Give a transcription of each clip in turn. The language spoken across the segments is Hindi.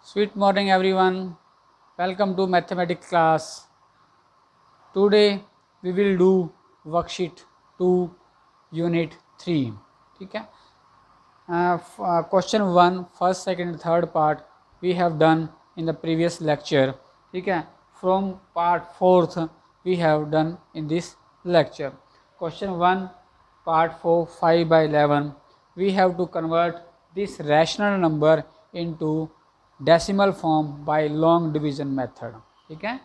Sweet morning everyone. Welcome to mathematics class. Today we will do worksheet 2 unit 3. ठीक है. Question 1 first, second and third part we have done in the previous lecture. ठीक है. From part 4th we have done in this lecture. Question 1 part 4 5/11. We have to convert this rational number into decimal form by long division method. ठीक है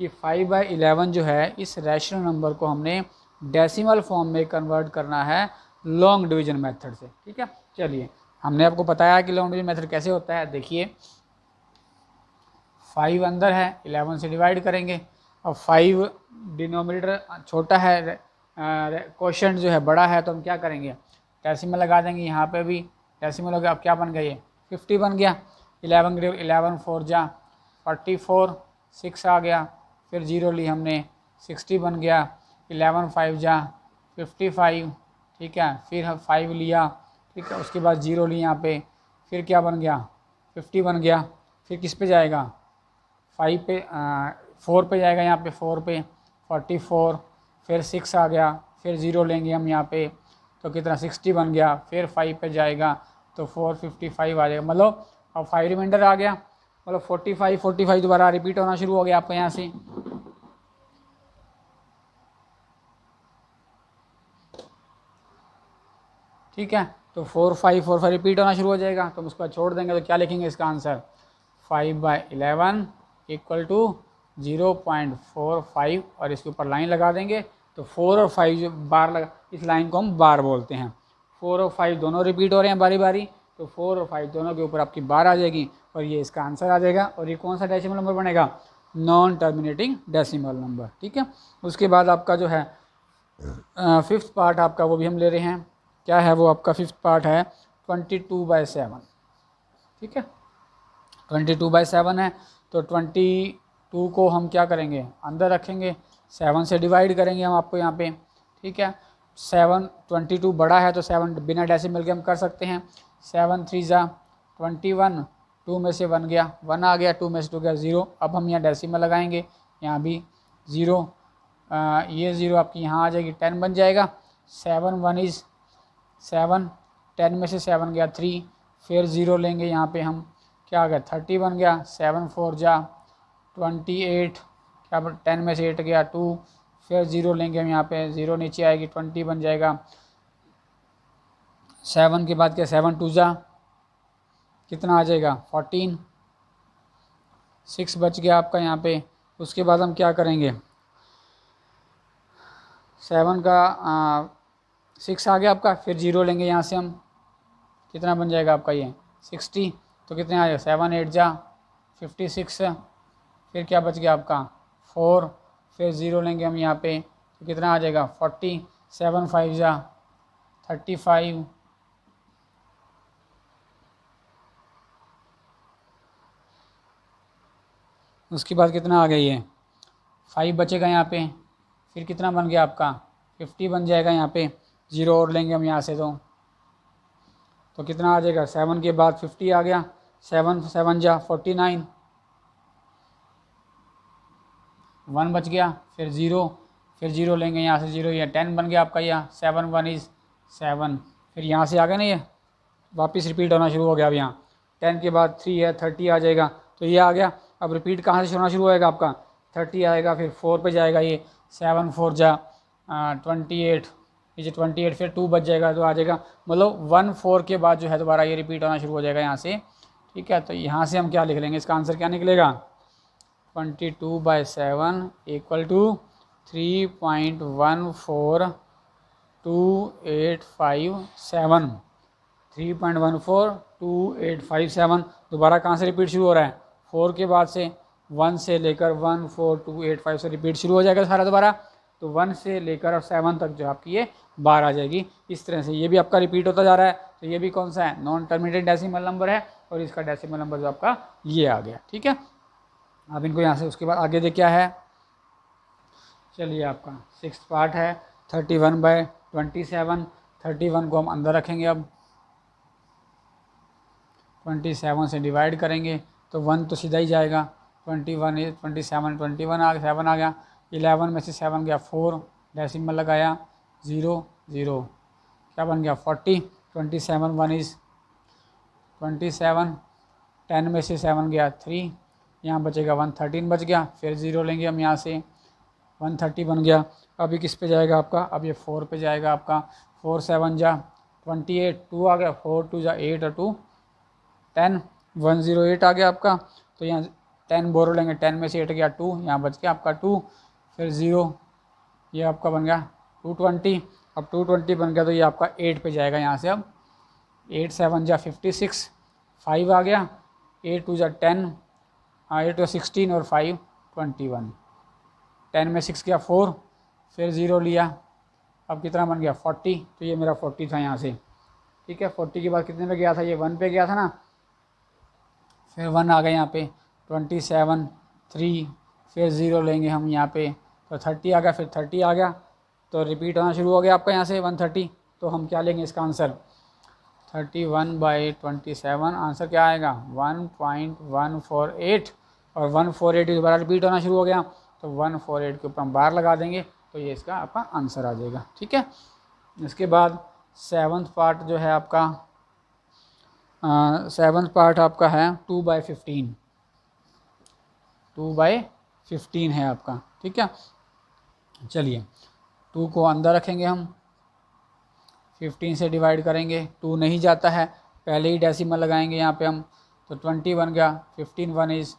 कि 5/11 जो है इस रैशनल नंबर को हमने डेसिमल फॉर्म में कन्वर्ट करना है लॉन्ग डिवीज़न मेथड से. ठीक है. चलिए हमने आपको बताया कि लॉन्ग डिवीज़न मेथड कैसे होता है. देखिए 5 अंदर है, 11 से डिवाइड करेंगे. अब 5 डिनोमिनेटर छोटा है, क्वोशिएंट जो है बड़ा है, तो हम क्या करेंगे डेसिमल लगा देंगे. यहाँ पे भी डेसिमल हो गया. अब क्या बन गया, ये 50 बन गया. 11 4 जा 44, 6 आ गया. फिर जीरो ली हमने, 60 बन गया. 11 5 जा 55. ठीक है. फिर हम 5 लिया. ठीक है. उसके बाद जीरो ली यहाँ पे. फिर क्या बन गया, 50 बन गया. फिर किस पे जाएगा, 5 पे 4 पे जाएगा. यहाँ पे 4 पे 44. फिर 6 आ गया. फिर ज़ीरो लेंगे हम यहाँ पे, तो कितना 60 बन गया. फिर 5 पे जाएगा तो 455 आ जाएगा. मतलब अब 5 रिमाइंडर आ गया. मतलब 45 दोबारा रिपीट होना शुरू हो गया आपको यहाँ से. ठीक है. तो 4 5 रिपीट होना शुरू हो जाएगा. तो हम उसको छोड़ देंगे. तो क्या लिखेंगे इसका आंसर, 5/11 इक्वल टू 0.45 और इसके ऊपर लाइन लगा देंगे. तो 4 और 5 जो बार लगा, इस लाइन को हम बार बोलते हैं. 4 और 5 दोनों रिपीट हो रहे हैं बारी बारी. तो 4 और 5 दोनों के ऊपर आपकी बार आ जाएगी और ये इसका आंसर आ जाएगा. और ये कौन सा डेसिमल नंबर बनेगा, नॉन टर्मिनेटिंग डेसिमल नंबर. ठीक है. उसके बाद आपका जो है फिफ्थ पार्ट आपका, वो भी हम ले रहे हैं. क्या है वो आपका फिफ्थ पार्ट है 22/7. ठीक है. 22/7 है. तो 22 को हम क्या करेंगे, अंदर रखेंगे. 7 से डिवाइड करेंगे हम आपको यहाँ पे. ठीक है. 22 बड़ा है तो 7 बिना डेसिमल के हम कर सकते हैं. 7 3 जा 21. 2 में से 1 गया, 1 आ गया. 2 में से 2 गया 0. अब हम यहाँ डेसिमल लगाएंगे. यहाँ भी 0, ये 0 आपकी यहाँ आ जाएगी, 10 बन जाएगा. 7 1 इज़ 7. 10 में से 7 गया 3. फिर 0 लेंगे यहाँ पे हम, क्या आ गया 30 बन गया. 7 4 जा 28. क्या 10 में से 8 गया 2. फिर 0 लेंगे हम यहाँ पे, 0 नीचे आएगी, 20 बन जाएगा. 7 के बाद क्या, 7 2 जा कितना आ जाएगा 14. 6 बच गया आपका यहाँ पे. उसके बाद हम क्या करेंगे, 7 का 6 आ गया आपका. फिर 0 लेंगे यहाँ से हम, कितना बन जाएगा आपका ये 60. तो कितने आ जाएगा, 7 8 जा 56. फिर क्या बच गया आपका 4. फिर 0 लेंगे हम यहाँ पे, तो कितना आ जाएगा 40. 7 5 जा 35. उसके बाद कितना आ गया, ये 5 बचेगा यहाँ पे. फिर कितना बन गया आपका 50 बन जाएगा यहाँ पे. 0 और लेंगे हम यहाँ से, तो कितना आ जाएगा, 7 के बाद 50 आ गया. 7 7 जा 49. 1 बच गया. फिर 0. फिर 0 लेंगे यहाँ से, 0 ये 10 बन गया आपका. यहाँ 7 1 इज़ 7. फिर यहाँ से आ गया ना, ये वापस रिपीट होना शुरू हो गया. अब यहाँ 10 के बाद 3 है, 30 आ जाएगा. तो ये आ गया. अब रिपीट कहाँ से होना शुरू होएगा आपका, 30 आएगा. फिर 4 पे जाएगा, ये 7 4 जा 28. ये 28. फिर 2 बच जाएगा, तो आ जाएगा. मतलब 1 4 के बाद जो है दोबारा ये रिपीट होना शुरू हो जाएगा यहाँ से. ठीक है. तो यहाँ से हम क्या लिख लेंगे, इसका आंसर क्या निकलेगा, 22/7 इक्वल टू 3.14285 3.14285 दोबारा कहाँ से रिपीट शुरू हो रहा है, 4 के बाद से. 1 से लेकर 14285 से रिपीट शुरू हो जाएगा सारा दोबारा. तो 1 से लेकर और 7 तक जो आपकी ये बार आ जाएगी. इस तरह से ये भी आपका रिपीट होता जा रहा है. तो ये भी कौन सा है, नॉन टर्मिनेटेड डेसिमल नंबर है. और इसका डेसिमल नंबर जो आपका ये आ गया. ठीक है. अब इनको यहाँ से उसके बाद आगे दे क्या है, चलिए आपका सिक्स पार्ट है 31/27. 31 को हम अंदर रखेंगे. अब 27 से डिवाइड करेंगे. तो 1 तो सीधा ही जाएगा, 21 27 21 आ गया, 7 आ गया, 11 में से 7 गया 4, डेसिमल लगाया 0 0, क्या बन गया 40, 27 1 इज़ 27, 10 में से 7 गया 3, यहाँ बचेगा 113 बच गया, फिर 0 लेंगे हम यहाँ से, 130 बन गया। अभी किस पे जाएगा आपका, अब ये 4 पे जाएगा आपका, 4 7 जा 28, 2 आ गया, 4 2 जा 8 और 2 10, 108 आ गया आपका। तो यहाँ 10 बोरो लेंगे, 10 में से 8 गया 2, यहाँ बच गया आपका 2, फिर 0, ये आपका बन गया 220। अब 220 बन गया तो ये आपका 8 पे जाएगा यहाँ से। अब 8 7 जा 56, 5 आ गया, 8 2 जा 10, 8 16 और 5 21, 10 में 6 गया 4, फिर 0 लिया, अब कितना बन गया 40, तो ये मेरा 40 था यहाँ से, ठीक है। 40 के बाद कितने पे गया था, ये 1 पे गया था ना, फिर 1 आ गया यहाँ पे, 27 3, फिर 0 लेंगे हम यहाँ पे, तो 30 आ गया, फिर 30 आ गया, तो रिपीट होना शुरू हो गया आपका यहाँ से 130। तो हम क्या लेंगे इसका आंसर, 31/27, आंसर क्या आएगा 1.148, और 148 दोबारा रिपीट होना शुरू हो गया, तो 148 के ऊपर हम बार लगा देंगे, तो ये इसका आपका आंसर आ जाएगा, ठीक है। इसके बाद 7th पार्ट जो है आपका, 7th पार्ट आपका है 2/15, 2/15 है आपका, ठीक है। चलिए 2 को अंदर रखेंगे हम, 15 से डिवाइड करेंगे, 2 नहीं जाता है, पहले ही डेसिमल लगाएंगे यहाँ पे हम, तो 20 बन गया, 15 1 इज़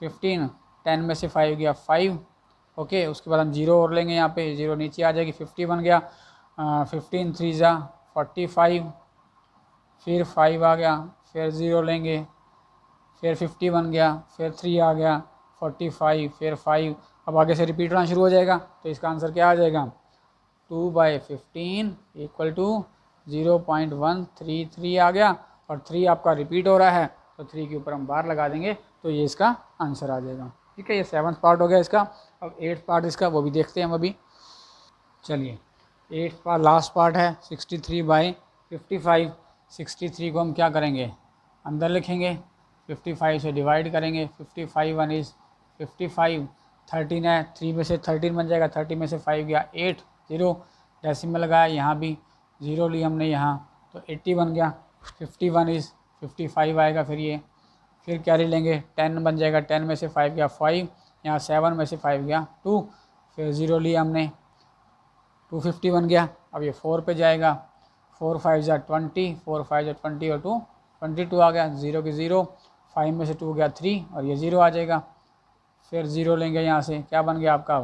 15, 10 में से 5 गया 5, ओके। उसके बाद हम 0 और लेंगे यहाँ पे, 0 नीचे आ जाएगी, 50 बन गया, 15 3 जा 45, फिर 5 आ गया, फिर 0 लेंगे, फिर 50 बन गया, फिर 3 आ गया 45, फिर 5, अब आगे से रिपीट होना शुरू हो जाएगा, तो इसका आंसर क्या आ जाएगा 2/15 इक्वल टू 0.133 आ गया, और 3 आपका रिपीट हो रहा है, तो 3 के ऊपर हम बार लगा देंगे, तो ये इसका आंसर आ जाएगा, ठीक है। ये 7th पार्ट हो गया इसका। अब 8th पार्ट इसका, वो भी देखते हैं हम अभी। चलिए 8th पार्ट लास्ट पार्ट है 63/55। 63 को हम क्या करेंगे, अंदर लिखेंगे, 55 से डिवाइड करेंगे, 55 1 इज़ 55, 13 है, 3 में से 13 बन जाएगा, 30 में से 5 गया 8, 0 डेसिमल लगाया, यहाँ भी 0 ली हमने यहाँ, तो 80 बन गया, 51 इज़ 55 आएगा, फिर ये फिर कैरी लेंगे, 10 बन जाएगा, 10 में से 5 गया 5, यहाँ 7 में से 5 गया 2, फिर 0 लिया हमने, 250 बन गया। अब ये 4 पे जाएगा, 4 5 जा 20, 4 5 जा 20 और 2 22 आ गया, 0 की 0, 5 में से 2 गया 3, और ये 0 आ जाएगा, फिर 0 लेंगे यहाँ से, क्या बन गया आपका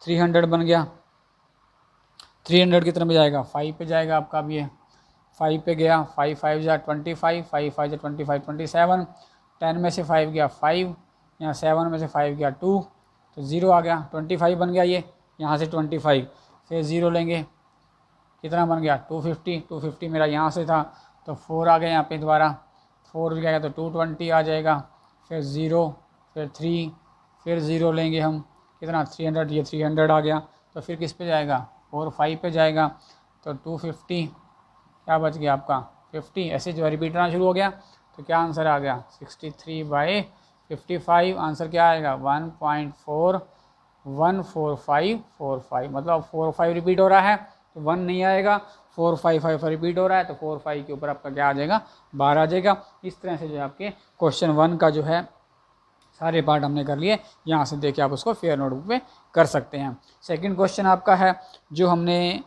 300 बन गया। 300 कितने में जाएगा, 5 पे जाएगा आपका, अब ये 5 पे गया, 5 5 जा 25, 5 5 जा 25 27, 10 में से 5 गया 5, यहाँ 7 में से 5 गया 2, तो 0 आ गया, 25 बन गया ये, यहाँ से 25, फिर 0 लेंगे, कितना बन गया 250, 250 मेरा यहाँ से था, तो 4 आ गया यहाँ पे दोबारा, 4 गया तो 220 आ जाएगा, फिर 0, फिर 3, फिर 0 लेंगे हम, कितना 300, ये 300 आ गया, तो फिर किस पे जाएगा 4 5 पे जाएगा, तो 250, क्या बच गया आपका 50, ऐसे जो रिपीट होना शुरू हो गया, तो क्या आंसर आ गया 63/55, आंसर क्या आएगा 1.414545, मतलब 4 5 रिपीट हो रहा है, तो 1 नहीं आएगा, 4 5 5 रिपीट हो रहा है, तो 4 5 के ऊपर आपका क्या आ जाएगा 12 आ जाएगा। इस तरह से जो है आपके क्वेश्चन 1 का जो है सारे पार्ट हमने कर लिए, यहाँ से देखे आप उसको फेयर नोटबुक पे कर सकते हैं। सेकंड क्वेश्चन आपका है जो हमने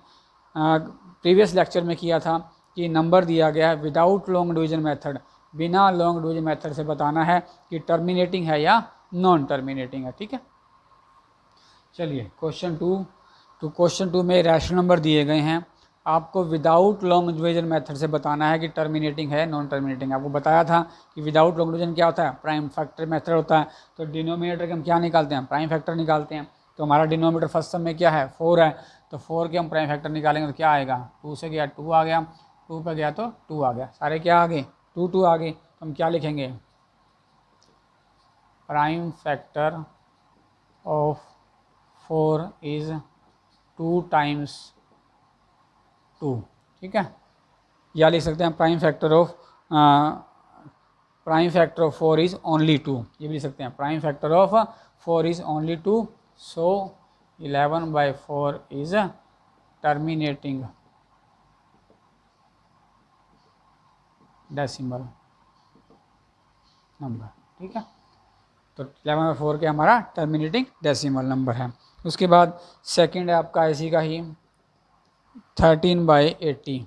प्रीवियस लेक्चर में किया था, कि नंबर दिया गया है विदाउट लॉन्ग डिवीजन मेथड, बिना लॉन्ग डिवीजन मेथड से बताना है कि टर्मिनेटिंग है या नॉन टर्मिनेटिंग है, ठीक है। चलिए क्वेश्चन 2, तो क्वेश्चन 2 में रैशनल नंबर दिए गए हैं, आपको विदाउट लॉन्ग डिवीजन मेथड से बताना है कि टर्मिनेटिंग है नॉन टर्मिनेटिंग। आपको बताया था कि विदाउट लॉन्ग डिवीजन क्या होता है, प्राइम फैक्टर मेथड होता है, तो डिनोमिनेटर के हम क्या निकालते हैं, प्राइम फैक्टर निकालते हैं। तो हमारा डिनोमिनेटर फर्स्ट सम में क्या है 4 है, तो 4 के हम प्राइम फैक्टर निकालेंगे, तो क्या आएगा 2 से गया 2 आ गया, 2 पे गया तो 2 आ गया, सारे क्या आ गए 2 2 आ गए, तो हम क्या लिखेंगे prime factor of 4 is 2 times 2, ठीक है। या लिख सकते हैं prime factor of prime factor of 4 is only 2, ये भी लिख सकते हैं, prime factor of 4 is only 2, so 11/4 is terminating decimal number. ठीक है, तो 11/4 के हमारा टर्मिनेटिंग डेसिमल नंबर है। उसके बाद सेकंड है आपका इसी का ही 13/80,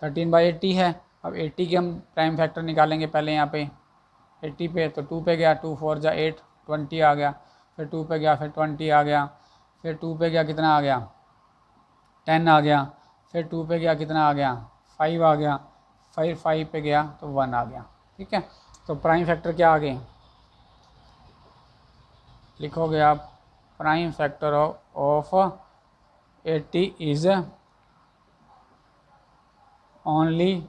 13/80 है। अब 80 के हम प्राइम फैक्टर निकालेंगे पहले यहाँ पे 80 पे, तो 2 पे गया, 2 4 जा 8, 20 आ गया, फिर 2 पे गया, फिर 20 आ गया, फिर 2 पे गया कितना आ गया 10 आ गया, फिर 2 पे गया कितना आ गया 5 आ गया, फिर 5 पे गया तो 1 आ गया। ठीक है, तो प्राइम फैक्टर क्या आ गए, लिखोगे आप prime factor of 80 is only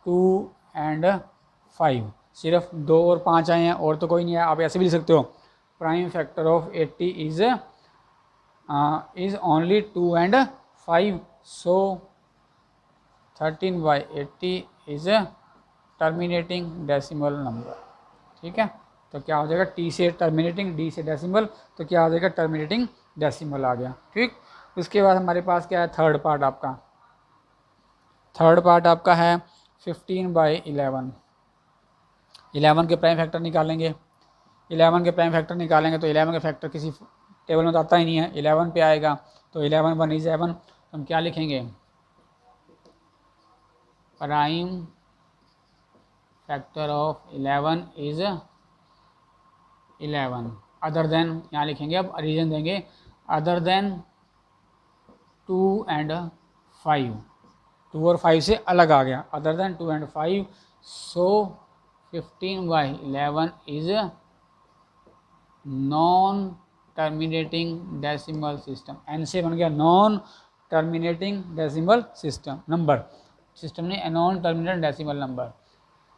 2 and 5, सिर्फ 2 और 5 आए हैं और तो कोई नहीं है। आप ऐसे भी लिख सकते हो prime factor of 80 is only 2 and 5, so 13/80 is terminating decimal number. ठीक है, तो क्या हो जाएगा, टी से टर्मिनेटिंग, डी से डेसिमल, तो क्या हो जाएगा टर्मिनेटिंग डेसिमल आ गया। ठीक, उसके बाद हमारे पास क्या है थर्ड पार्ट आपका, थर्ड पार्ट आपका है 15/11, 11 के प्राइम फैक्टर निकालेंगे, 11 के प्राइम फैक्टर निकालेंगे तो 11 के फैक्टर किसी टेबल में तो आता ही नहीं है, 11 पे आएगा, तो 11 1 इज 11, तो हम क्या लिखेंगे prime factor of 11 is 11 other than, यहाँ लिखेंगे अब रीजन देंगे अदर देन 2 एंड 5, 2 और 5 से अलग आ गया, other than 2 and 5, so 15/11 is non terminating decimal system, एन से बन गया non terminating decimal system number, system ने नॉन टर्मिनेटिंग डेसिमल नंबर।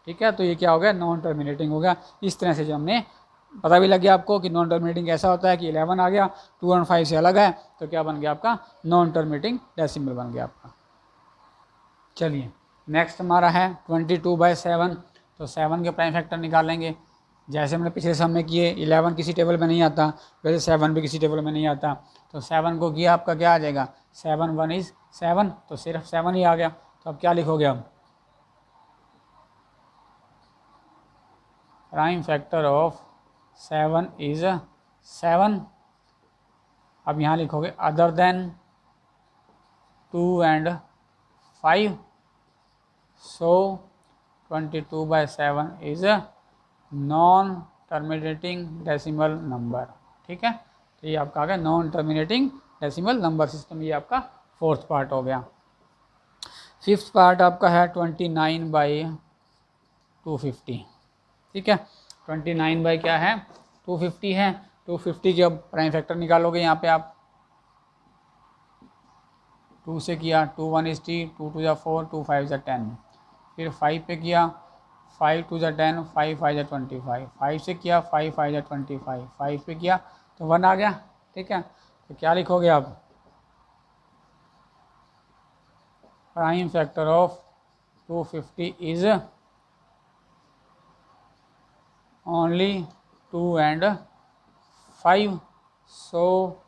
ठीक है, तो ये क्या हो गया नॉन टर्मिनेटिंग हो गया। इस तरह से जो हमने पता भी लग गया आपको कि नॉन टर्मिनेटिंग ऐसा होता है कि 11 आ गया 2 और 5 से अलग है, तो क्या बन गया आपका नॉन टर्मिनेटिंग डेसिमल बन गया आपका। चलिए नेक्स्ट हमारा है 22/7, तो 7 के प्राइम फैक्टर निकालेंगे, जैसे हमने पिछले सम में किए, 11 किसी टेबल में नहीं आता, वैसे 7 भी किसी टेबल में नहीं आता, तो 7 को किया आपका क्या आ जाएगा 7 1 इज 7, तो सिर्फ 7 ही आ गया, तो अब क्या लिखोगे अब प्राइम फैक्टर ऑफ 7 इज 7, अब यहाँ लिखोगे other than 2 and 5, so 22/7 is non terminating decimal number. ठीक है, तो ये आपका आ गया non terminating decimal number system, ये आपका फोर्थ पार्ट हो गया। फिफ्थ पार्ट आपका है 29/250। ठीक है, 29 बाई क्या है 250 है, 250 के अब प्राइम फैक्टर निकालोगे यहाँ पे आप, 2 से किया 2 1 इज 3, 2 2 4, 2 5 10, फिर 5 पे किया 5 2 10, 5 5 25, 5 से किया 5 5 25, 5 पे किया तो 1 आ गया। ठीक है, तो क्या लिखोगे आप prime factor of 250 is only 2 and 5, so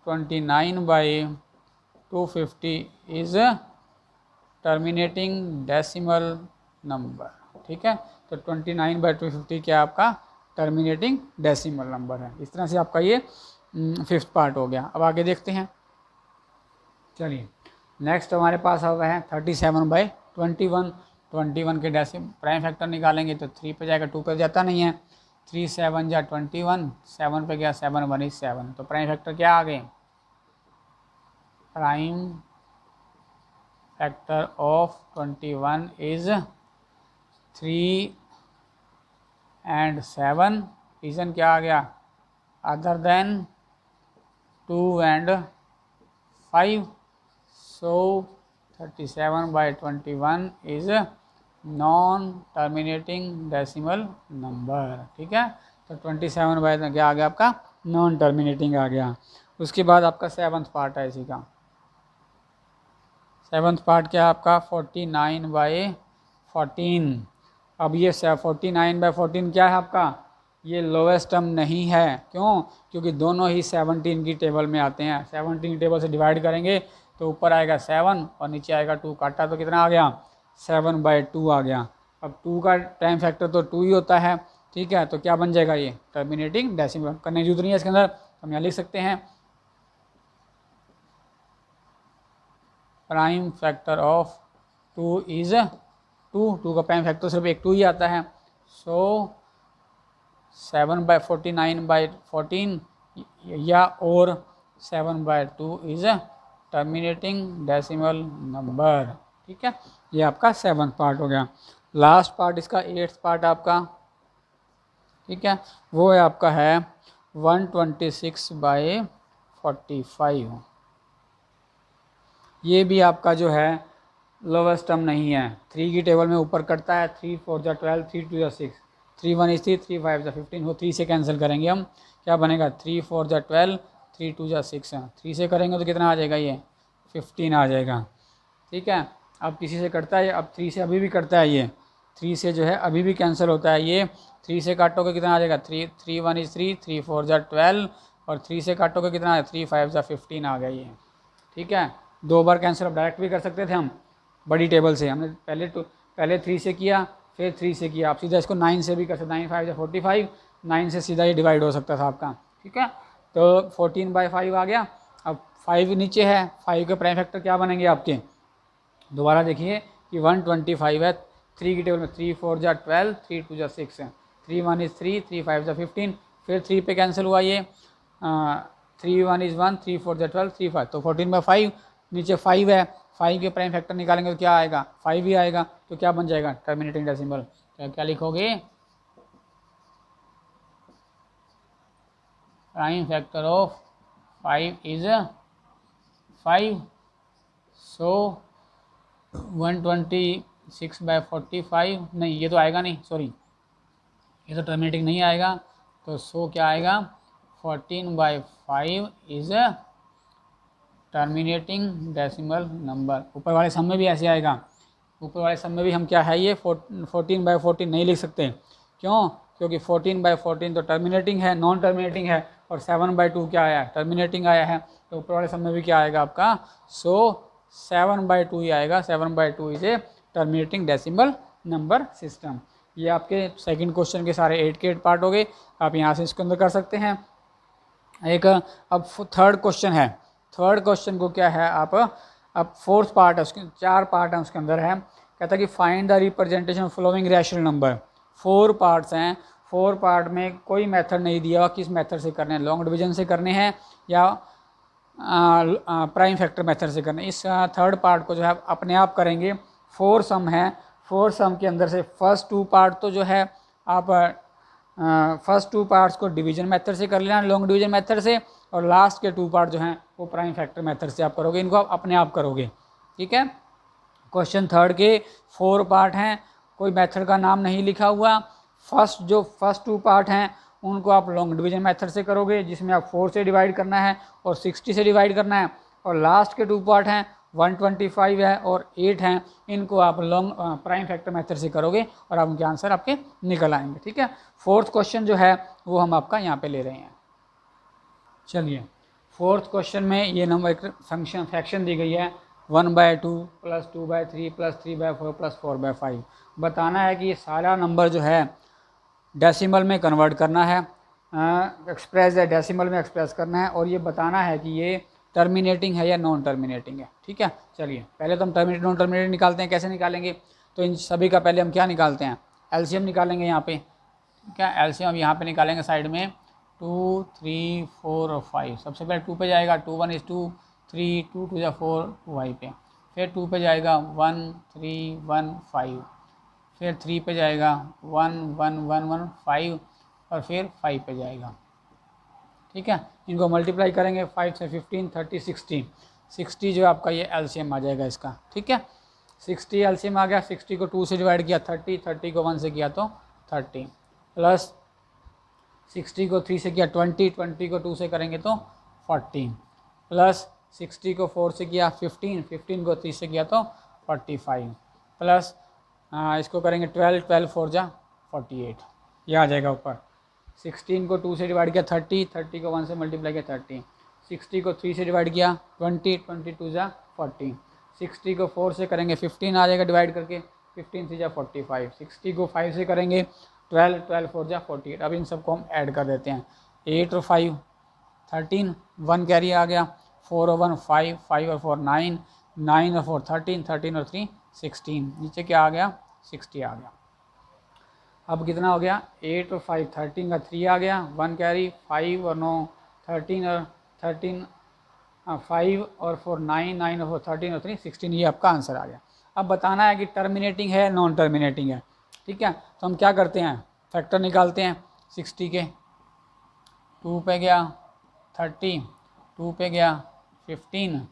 29/250 is terminating decimal number. ठीक है, तो 29/250 क्या आपका टर्मिनेटिंग डेसिमल नंबर है। इस तरह से आपका ये फिफ्थ पार्ट हो गया। अब आगे देखते हैं। चलिए नेक्स्ट हमारे पास हुआ है 37/21, 21 के प्राइम फैक्टर निकालेंगे तो 3 पे जाएगा, 2 पे जाता नहीं है, 3 7 जा 21, 7 पे गया 7 1 इज 7, तो प्राइम फैक्टर क्या आ गए prime factor of 21 is 3 and 7, reason क्या आ गया other than 2 and 5, so 37/21 is non terminating decimal number. ठीक है, तो 27 बाय क्या आ गया आपका नॉन टर्मिनेटिंग आ गया। उसके बाद आपका सेवन्थ पार्ट है इसी का, सेवन्थ पार्ट क्या है आपका 49/14, अब ये 49/14 क्या है आपका, ये लोवेस्ट टर्म नहीं है। क्यों? क्योंकि दोनों ही 17 की टेबल में आते हैं। 17 टेबल से डिवाइड करेंगे तो ऊपर आएगा 7 और नीचे आएगा 2, काटा तो कितना आ गया, 7/2 आ गया। अब 2 का टाइम फैक्टर तो 2 ही होता है, ठीक है। तो क्या बन जाएगा, ये टर्मिनेटिंग डेसिमल। करने की जरूरत नहीं है इसके अंदर, हम यहाँ लिख सकते हैं प्राइम फैक्टर ऑफ 2 इज़ 2 का प्राइम फैक्टर सिर्फ एक 2 ही आता है। सो 7/49/14 या और 7/2 इज़ टर्मिनेटिंग डेसिमल नंबर, ठीक है। ये आपका 7th पार्ट हो गया। लास्ट पार्ट इसका 8th पार्ट आपका, ठीक है, वो है आपका है 126/45। ये भी आपका जो है लोवेस्ट टर्म नहीं है। 3 की टेबल में ऊपर कटता है, 3 4 जा 12, 3 2 जा 6, 3 1 is 3, 3 5 जा 15 हो, 3 से कैंसिल करेंगे हम, क्या बनेगा 3 4 जा 12, 3 2 जा 6 है, 3 से करेंगे तो कितना आ जाएगा, ये 15 आ जाएगा, ठीक है। अब किसी से कटता है, अब 3 से अभी भी कटता है, ये 3 से जो है अभी भी कैंसिल होता है, ये 3 से काटोगे कितना आ जाएगा 3 3 1 is 3, 3 4 जा 12 और 3 से काटोगे कितना है 3 5 जा 15 आ गया ये, ठीक है। 2 बार कैंसिल अब डायरेक्ट भी कर सकते थे हम बड़ी टेबल से, हमने पहले 3 से किया फिर 3 से किया, आप सीधा इसको 9 से भी कर सकते, 9 5 या 45, 9 से सीधा ये डिवाइड हो सकता था आपका, ठीक है। तो 14/5 आ गया। अब 5 नीचे है, 5 के प्राइम फैक्टर क्या बनेंगे आपके, दोबारा देखिए कि 125 है, 3 की टेबल में 3 4 जा 12, 3 2 जा 6 है, 3 1 is 3, 3 5 जा 15, फिर 3 पे कैंसिल हुआ ये, 3 1 is 1, 3 4 जा 12, 3 5, तो 14/5 नीचे 5 है, 5 के प्राइम फैक्टर निकालेंगे तो क्या आएगा, 5 ही आएगा, तो क्या बन जाएगा टर्मिनेटिंग डेसिमल। तो क्या लिखोगे, प्राइम फैक्टर ऑफ 5 इज 5, सो 126/45, नहीं ये तो आएगा नहीं, सॉरी ये तो टर्मिनेटिंग नहीं आएगा, तो सो क्या आएगा 14/5 इज टर्मिनेटिंग डेसिमल नंबर। ऊपर वाले सम में भी ऐसे आएगा, ऊपर वाले सम में भी हम क्या है ये 14/14 नहीं लिख सकते, क्यों, क्योंकि 14/14 तो टर्मिनेटिंग है, नॉन टर्मिनेटिंग है, और 7/2 क्या आया, टर्मिनेटिंग आया है, तो ऊपर वाले सम में भी क्या आएगा आपका, सो 7/2 ही आएगा। 7/2 is a terminating decimal number system. ये आपके सेकंड क्वेश्चन के सारे 8 के 8 पार्ट हो गए, आप यहाँ से इसके अंदर कर सकते हैं। एक अब थर्ड क्वेश्चन है, थर्ड क्वेश्चन को क्या है आप, अब फोर्थ पार्ट है, उसके 4 पार्ट हैं उसके अंदर है, कहता है कि find the representation following rational number. 4 parts हैं, 4 पार्ट में कोई मेथड नहीं दिया हुआ किस मेथड से करने हैं, लॉन्ग डिवीजन से करने हैं या प्राइम फैक्टर मेथड से करने। इस थर्ड पार्ट को जो है अपने आप करेंगे। 4 सम है, 4 सम के अंदर से फर्स्ट 2 पार्ट तो जो है आप फर्स्ट 2 पार्ट्स को डिवीजन मेथड से कर लेना, लॉन्ग डिवीजन मेथड से, और लास्ट के 2 पार्ट जो हैं वो प्राइम फैक्टर मेथड से आप करोगे, इनको आप अपने आप करोगे, ठीक है। क्वेश्चन थर्ड के 4 पार्ट हैं, कोई मेथड का नाम नहीं लिखा हुआ। फर्स्ट 2 पार्ट हैं उनको आप लॉन्ग डिवीजन मेथड से करोगे, जिसमें आप 4 से डिवाइड करना है और 60 से डिवाइड करना है, और लास्ट के 2 पार्ट हैं 125 है और 8 हैं, इनको आप लॉन्ग प्राइम फैक्टर मेथड से करोगे और आप उनके आंसर आपके निकल आएंगे, ठीक है। फोर्थ क्वेश्चन जो है वो हम आपका यहाँ पे ले रहे हैं। चलिए फोर्थ क्वेश्चन में ये नंबर एक फंक्शन फ्रैक्शन दी गई है 1/2 + 2/3 + 3/4 + 4/5। बताना है कि ये सारा नंबर जो है डेसिमल में कन्वर्ट करना है, एक्सप्रेस है डेसिमल में एक्सप्रेस करना है, और ये बताना है कि ये टर्मिनेटिंग है या नॉन टर्मिनेटिंग है, ठीक है। चलिए पहले तो हम टर्मिनेट नॉन टर्मिनेटिंग निकालते हैं, कैसे निकालेंगे, तो इन सभी का पहले हम क्या निकालते हैं, एलसीएम निकालेंगे यहाँ पे, ठीक है। एलसीएम हम यहाँ पे निकालेंगे साइड में 2 3 4 और 5। सबसे पहले 2 पे जाएगा, 2 1 is 2, 3 2 2 जा 4 2 पे, फिर 2 पे जाएगा 1 3 1 5, फिर 3 पे जाएगा 1 1 1 1 5 और फिर 5 पे जाएगा, ठीक है। इनको मल्टीप्लाई करेंगे 5 से 15 30 60, 60 जो आपका ये एलसीएम आ जाएगा इसका, ठीक है। 60 एलसीएम आ गया, 60 को 2 से डिवाइड किया 30, 30 को 1 से किया तो 30, प्लस 60 को 3 से किया 20, 20 को 2 से करेंगे तो 40, प्लस 60 को 4 से किया 15, 15 को 3 से किया तो 45, प्लस इसको करेंगे 12, 12 4 जा 48, ये आ जाएगा ऊपर। 16 को 2 से डिवाइड किया 30, 30 को 1 से मल्टीप्लाई किया 30, 60 को 3 से डिवाइड किया 20, 22 जा 40, 60 को 4 से करेंगे 15 आ जाएगा डिवाइड करके, 15 3 जा 45, 60 को 5 से करेंगे 12, 12 4 जा 48। अब इन सबको हम ऐड कर देते हैं, 8 और 5 13, 1 कैरी आ गया, 4 और 1 5, 5 और 4 9, 9 और 4 13, 13 और 3 16, नीचे क्या आ गया 60 आ गया। अब कितना हो गया 8 और 5 13 का 3 आ गया, 1 कैरी, 5 और 9 13 और 13 5 और 4 9, 9 और 4 13 और 3 16, ये आपका आंसर आ गया। अब बताना है कि टर्मिनेटिंग है नॉन टर्मिनेटिंग है, ठीक है। तो हम क्या करते हैं, फैक्टर निकालते हैं 60 के, 2 पे गया 30, 2 पे गया 15,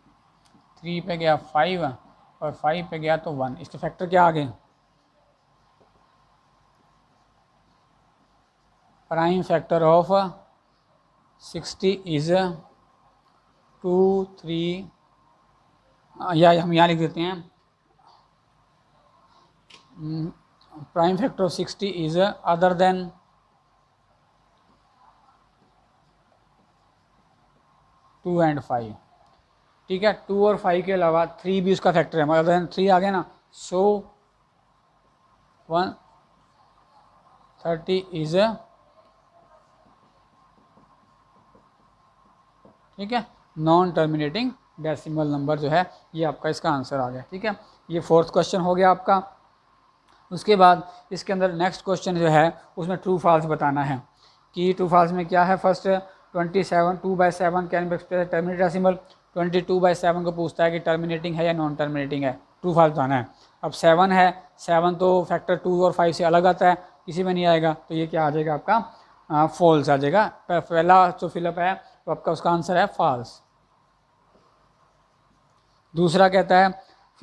3 पे गया 5 और 5 पे गया तो 1, इसके फैक्टर क्या आ गए, प्राइम फैक्टर ऑफ 60 इज़ 2 3, या हम यहाँ लिख देते हैं prime factor of 60 is other than 2 and 5, ठीक है। 2 और 5 के अलावा 3 भी उसका फैक्टर है, अदर देन 3 आ गया ना, सो 130 इज़, ठीक है, नॉन टर्मिनेटिंग डेसिमल नंबर जो है, ये आपका इसका आंसर आ गया, ठीक है। ये 4th क्वेश्चन हो गया आपका। उसके बाद इसके अंदर नेक्स्ट क्वेश्चन जो है उसमें ट्रू फॉल्स बताना है कि ट्रू फॉल्स में क्या है। First 27 2/7 can be express terminate decimal, 22/7 को पूछता है कि टर्मिनेटिंग है या नॉन टर्मिनेटिंग है, ट्रू फॉल्स बताना है। अब 7 है, 7 तो फैक्टर 2 और 5 से अलग आता है, किसी में नहीं आएगा, तो ये क्या आ जाएगा आपका फॉल्स आ जाएगा। पहला जो फिलअप है तो आपका उसका आंसर है फॉल्स। दूसरा कहता है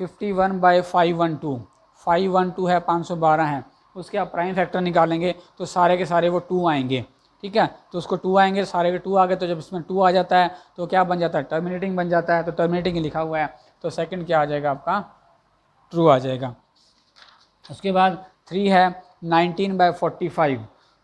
51/512, 512 है 512 है, उसके आप प्राइम फैक्टर निकालेंगे तो सारे के सारे वो 2 आएंगे, ठीक है। तो उसको 2 आएंगे, सारे के 2 आ गए, तो जब इसमें 2 आ जाता है तो क्या बन जाता है, टर्मिनेटिंग बन जाता है, तो टर्मिनेटिंग ही लिखा हुआ है, तो सेकंड क्या आ जाएगा आपका ट्रू आ जाएगा। उसके बाद 3 है 19/45,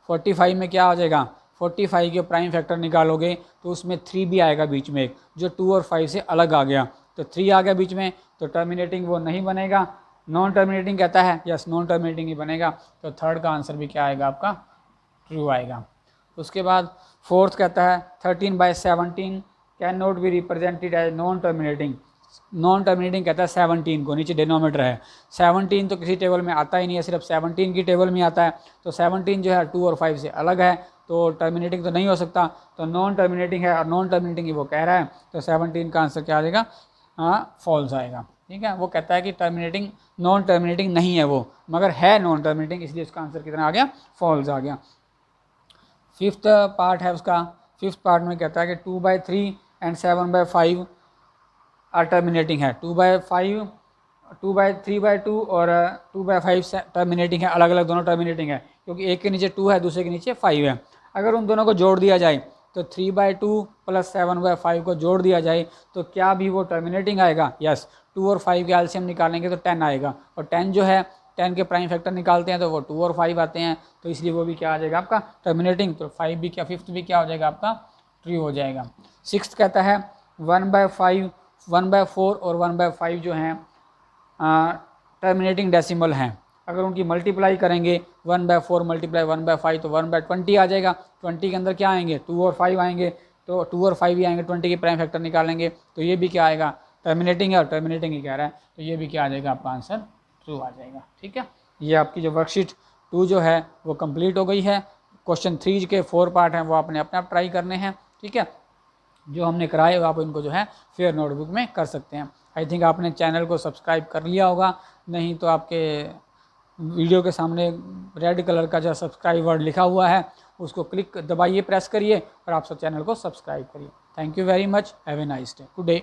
45 में क्या आ जाएगा, 45 के प्राइम फैक्टर निकालोगे तो उसमें 3 भी आएगा बीच में एक, जो 2 और 5 से अलग आ गया, तो 3 आ गया बीच में, तो टर्मिनेटिंग वो नहीं बनेगा। नॉन टर्मिनेटिंग कहता है, यस नॉन टर्मिनेटिंग ही बनेगा, तो थर्ड का आंसर भी क्या आएगा आपका ट्रू आएगा। उसके बाद 4th कहता है 13/17 can not be represented as non terminating, non terminating कहता है 17 को, नीचे डिनोमीटर है 17 तो किसी टेबल में आता ही नहीं है, सिर्फ 17 की टेबल में आता है, तो 17 जो है 2 और 5 से अलग है, तो टर्मिनेटिंग तो नहीं हो सकता, तो नॉन टर्मिनेटिंग है और नॉन टर्मिनेटिंग ही वो कह रहा है, तो 17 का आंसर क्या आ जाएगा, फॉल्स आएगा, ठीक है। वो कहता है कि टर्मिनेटिंग नॉन टर्मिनेटिंग नहीं है वो, मगर है नॉन टर्मिनेटिंग, इसलिए उसका आंसर कितना आ गया, फॉल्स आ गया। 5th पार्ट है उसका, 5th पार्ट में कहता है कि 2/3 एंड 7/5 टर्मिनेटिंग है, 2/5 2/3/2 और 2/5 टर्मिनेटिंग है, अलग अलग दोनों टर्मिनेटिंग है, क्योंकि एक के नीचे 2 है दूसरे के नीचे 5 है। अगर उन दोनों को जोड़ दिया जाए तो 3/2 प्लस 7/5 को जोड़ दिया जाए तो क्या भी वो टर्मिनेटिंग आएगा, यस। 2 और 5 के एलसीएम निकालेंगे तो 10 आएगा, और 10 जो है 10 के प्राइम फैक्टर निकालते हैं तो वो 2 और 5 आते हैं, तो इसलिए वो भी क्या आ जाएगा आपका टर्मिनेटिंग, तो 5 भी क्या 5th भी क्या हो जाएगा आपका ट्रू हो जाएगा। 6th कहता है 1/5 1/4 और 1/5 जो हैं टर्मिनेटिंग डेसिमल हैं, अगर उनकी मल्टीप्लाई करेंगे 1/4 मल्टीप्लाई 1/5 तो 1/20 आ जाएगा। 20 के अंदर क्या आएंगे 2 और 5 आएंगे, तो 2 और 5 ही आएंगे, 20 के प्राइम फैक्टर निकालेंगे तो ये भी क्या आएगा टर्मिनेटिंग है, और टर्मिनेटिंग ही कह रहा है, तो ये भी क्या आ जाएगा आपका आंसर ट्रू आ जाएगा, ठीक है। ये आपकी जो वर्कशीट 2 जो है वो कंप्लीट हो गई है। क्वेश्चन 3 के 4 पार्ट हैं वो आपने अपने आप ट्राई करने हैं, ठीक है। जो हमने कराए आप इनको जो है फेयर नोटबुक में कर सकते हैं। आई थिंक आपने चैनल को सब्सक्राइब कर लिया होगा, नहीं तो आपके वीडियो के सामने रेड कलर का जो सब्सक्राइब वर्ड लिखा हुआ है उसको क्लिक दबाइए, प्रेस करिए और आप सब चैनल को सब्सक्राइब करिए। Thank you very much, have a nice day, good day.